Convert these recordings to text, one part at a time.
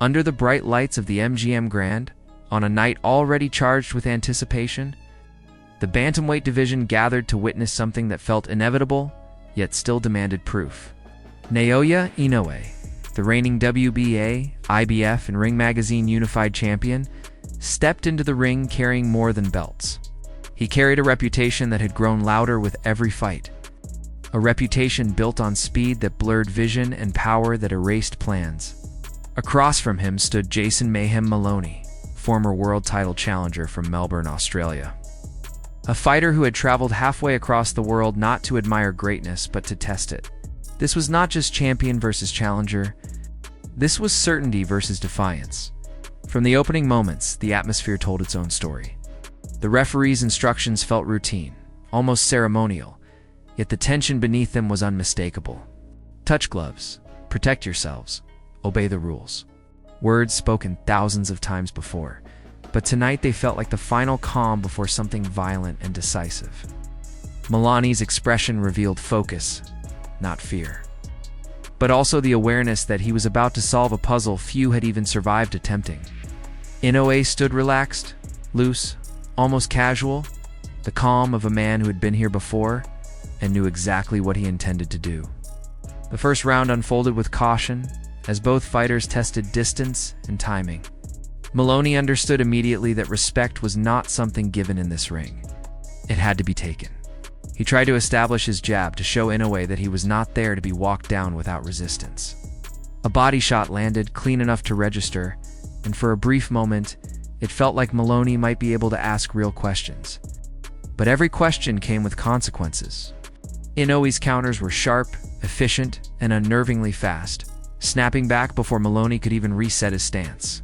Under the bright lights of the MGM Grand, on a night already charged with anticipation, the bantamweight division gathered to witness something that felt inevitable, yet still demanded proof. Naoya Inoue, the reigning WBA, IBF, and Ring Magazine Unified Champion, stepped into the ring carrying more than belts. He carried a reputation that had grown louder with every fight. A reputation built on speed that blurred vision and power that erased plans. Across from him stood Mayhem Moloney, former world title challenger from Melbourne, Australia. A fighter who had traveled halfway across the world not to admire greatness but to test it. This was not just champion versus challenger. This was certainty versus defiance. From the opening moments, the atmosphere told its own story. The referee's instructions felt routine, almost ceremonial, yet the tension beneath them was unmistakable. Touch gloves, protect yourselves, obey the rules. Words spoken thousands of times before, but tonight they felt like the final calm before something violent and decisive. Moloney's expression revealed focus, not fear, but also the awareness that he was about to solve a puzzle few had even survived attempting. Inoue stood relaxed, loose, almost casual, the calm of a man who had been here before and knew exactly what he intended to do. The first round unfolded with caution, as both fighters tested distance and timing. Moloney understood immediately that respect was not something given in this ring. It had to be taken. He tried to establish his jab to show Inoue that he was not there to be walked down without resistance. A body shot landed clean enough to register, and for a brief moment, it felt like Moloney might be able to ask real questions. But every question came with consequences. Inoue's counters were sharp, efficient, and unnervingly fast, snapping back before Moloney could even reset his stance.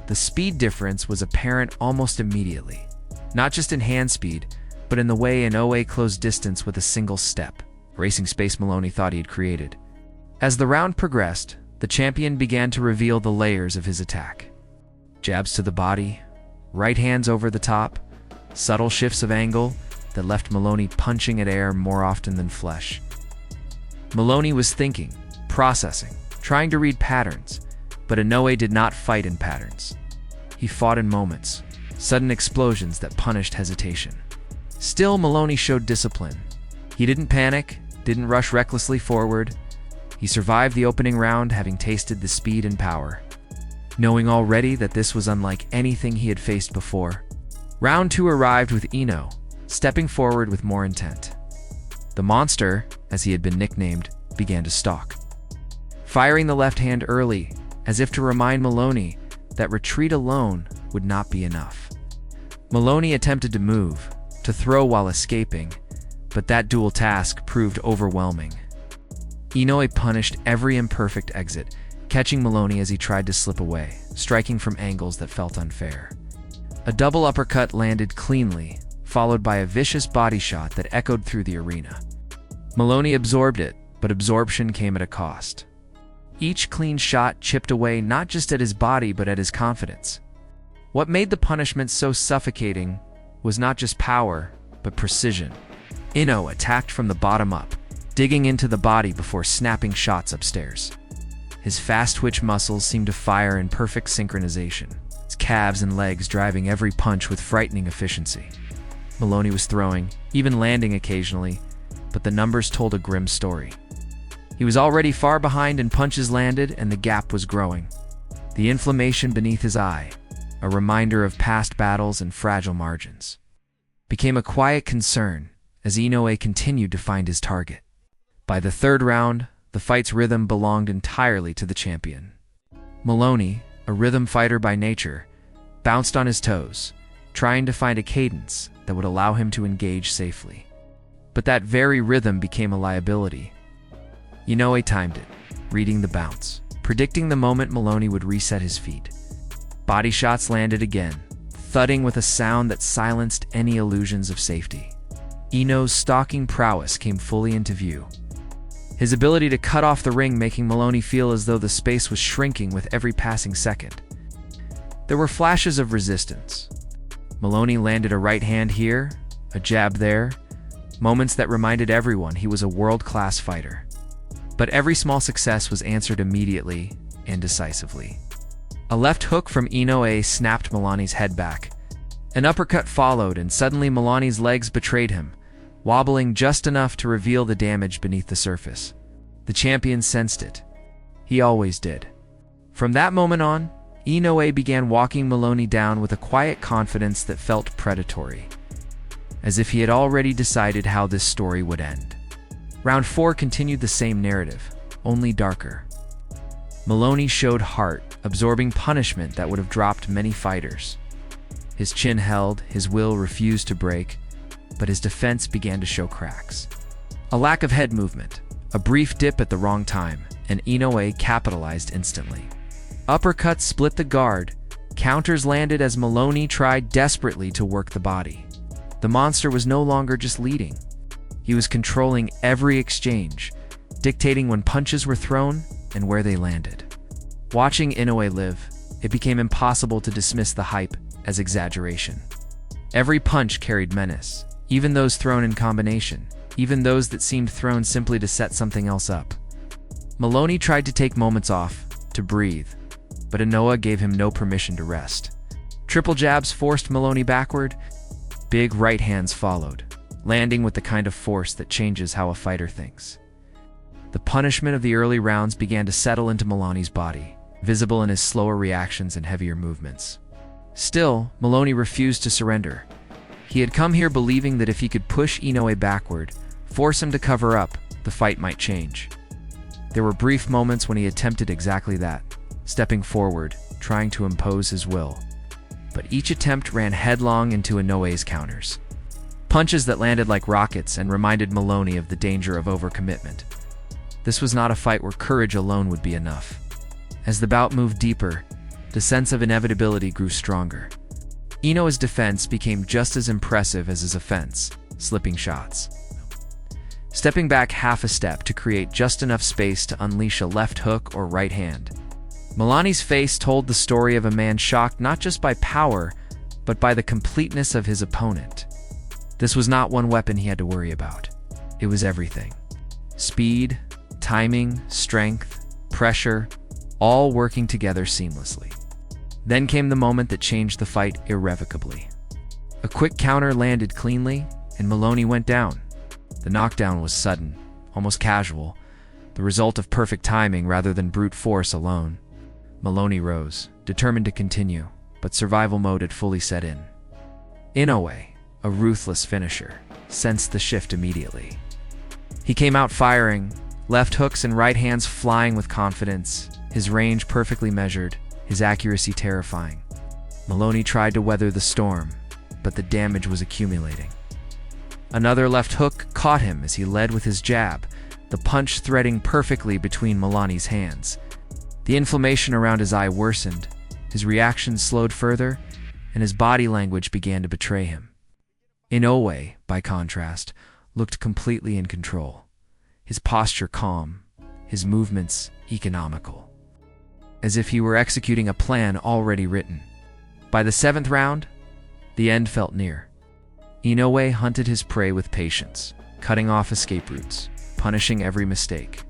The speed difference was apparent almost immediately, not just in hand speed, but in the way Inoue closed distance with a single step, racing space Moloney thought he had created. As the round progressed, the champion began to reveal the layers of his attack. Jabs to the body, right hands over the top, subtle shifts of angle that left Moloney punching at air more often than flesh. Moloney was thinking, processing, trying to read patterns, but Inoue did not fight in patterns. He fought in moments, sudden explosions that punished hesitation. Still, Moloney showed discipline. He didn't panic, didn't rush recklessly forward. He survived the opening round having tasted the speed and power, knowing already that this was unlike anything he had faced before. Round 2 arrived with Inoue, stepping forward with more intent. The monster, as he had been nicknamed, began to stalk, firing the left hand early, as if to remind Moloney that retreat alone would not be enough. Moloney attempted to move, to throw while escaping, but that dual task proved overwhelming. Inoue punished every imperfect exit, catching Moloney as he tried to slip away, striking from angles that felt unfair. A double uppercut landed cleanly, followed by a vicious body shot that echoed through the arena. Moloney absorbed it, but absorption came at a cost. Each clean shot chipped away not just at his body but at his confidence. What made the punishment so suffocating was not just power, but precision. Inoue attacked from the bottom up, digging into the body before snapping shots upstairs. His fast-twitch muscles seemed to fire in perfect synchronization, his calves and legs driving every punch with frightening efficiency. Moloney was throwing, even landing occasionally, but the numbers told a grim story. He was already far behind in punches landed, and the gap was growing. The inflammation beneath his eye, a reminder of past battles and fragile margins, became a quiet concern as Inoue continued to find his target. By the third round, the fight's rhythm belonged entirely to the champion. Moloney, a rhythm fighter by nature, bounced on his toes, trying to find a cadence that would allow him to engage safely. But that very rhythm became a liability. Inoue timed it, reading the bounce, predicting the moment Moloney would reset his feet. Body shots landed again, thudding with a sound that silenced any illusions of safety. Inoue's stalking prowess came fully into view, his ability to cut off the ring making Moloney feel as though the space was shrinking with every passing second. There were flashes of resistance. Moloney landed a right hand here, a jab there, moments that reminded everyone he was a world-class fighter. But every small success was answered immediately and decisively. A left hook from Inoue snapped Moloney's head back. An uppercut followed, and suddenly Moloney's legs betrayed him, wobbling just enough to reveal the damage beneath the surface. The champion sensed it. He always did. From that moment on, Inoue began walking Moloney down with a quiet confidence that felt predatory, as if he had already decided how this story would end. Round 4 continued the same narrative, only darker. Moloney showed heart, absorbing punishment that would have dropped many fighters. His chin held, his will refused to break, but his defense began to show cracks. A lack of head movement, a brief dip at the wrong time, and Inoue capitalized instantly. Uppercuts split the guard, counters landed as Moloney tried desperately to work the body. The monster was no longer just leading. He was controlling every exchange, dictating when punches were thrown and where they landed. Watching Inoue live, it became impossible to dismiss the hype as exaggeration. Every punch carried menace, even those thrown in combination, even those that seemed thrown simply to set something else up. Moloney tried to take moments off, to breathe, but Inoue gave him no permission to rest. Triple jabs forced Moloney backward. Big right hands followed, landing with the kind of force that changes how a fighter thinks. The punishment of the early rounds began to settle into Moloney's body, visible in his slower reactions and heavier movements. Still, Moloney refused to surrender. He had come here believing that if he could push Inoue backward, force him to cover up, the fight might change. There were brief moments when he attempted exactly that, stepping forward, trying to impose his will. But each attempt ran headlong into Inoue's counters. Punches that landed like rockets and reminded Moloney of the danger of overcommitment. This was not a fight where courage alone would be enough. As the bout moved deeper, the sense of inevitability grew stronger. Inoue's defense became just as impressive as his offense, slipping shots. Stepping back half a step to create just enough space to unleash a left hook or right hand. Moloney's face told the story of a man shocked not just by power, but by the completeness of his opponent. This was not one weapon he had to worry about. It was everything. Speed, timing, strength, pressure, all working together seamlessly. Then came the moment that changed the fight irrevocably. A quick counter landed cleanly, and Moloney went down. The knockdown was sudden, almost casual, the result of perfect timing rather than brute force alone. Moloney rose, determined to continue, but survival mode had fully set in. Inoue, a ruthless finisher, sensed the shift immediately. He came out firing, left hooks and right hands flying with confidence, his range perfectly measured, his accuracy terrifying. Moloney tried to weather the storm, but the damage was accumulating. Another left hook caught him as he led with his jab, the punch threading perfectly between Moloney's hands. The inflammation around his eye worsened, his reactions slowed further, and his body language began to betray him. Inoue, by contrast, looked completely in control, his posture calm, his movements economical, as if he were executing a plan already written. By the 7th round, the end felt near. Inoue hunted his prey with patience, cutting off escape routes, punishing every mistake.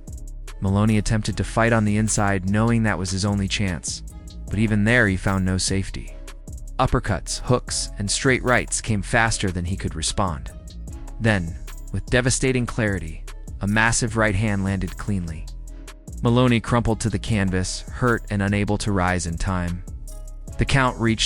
Moloney attempted to fight on the inside, knowing that was his only chance, but even there he found no safety. Uppercuts, hooks, and straight rights came faster than he could respond. Then, with devastating clarity, a massive right hand landed cleanly. Moloney crumpled to the canvas, hurt and unable to rise in time. The count reached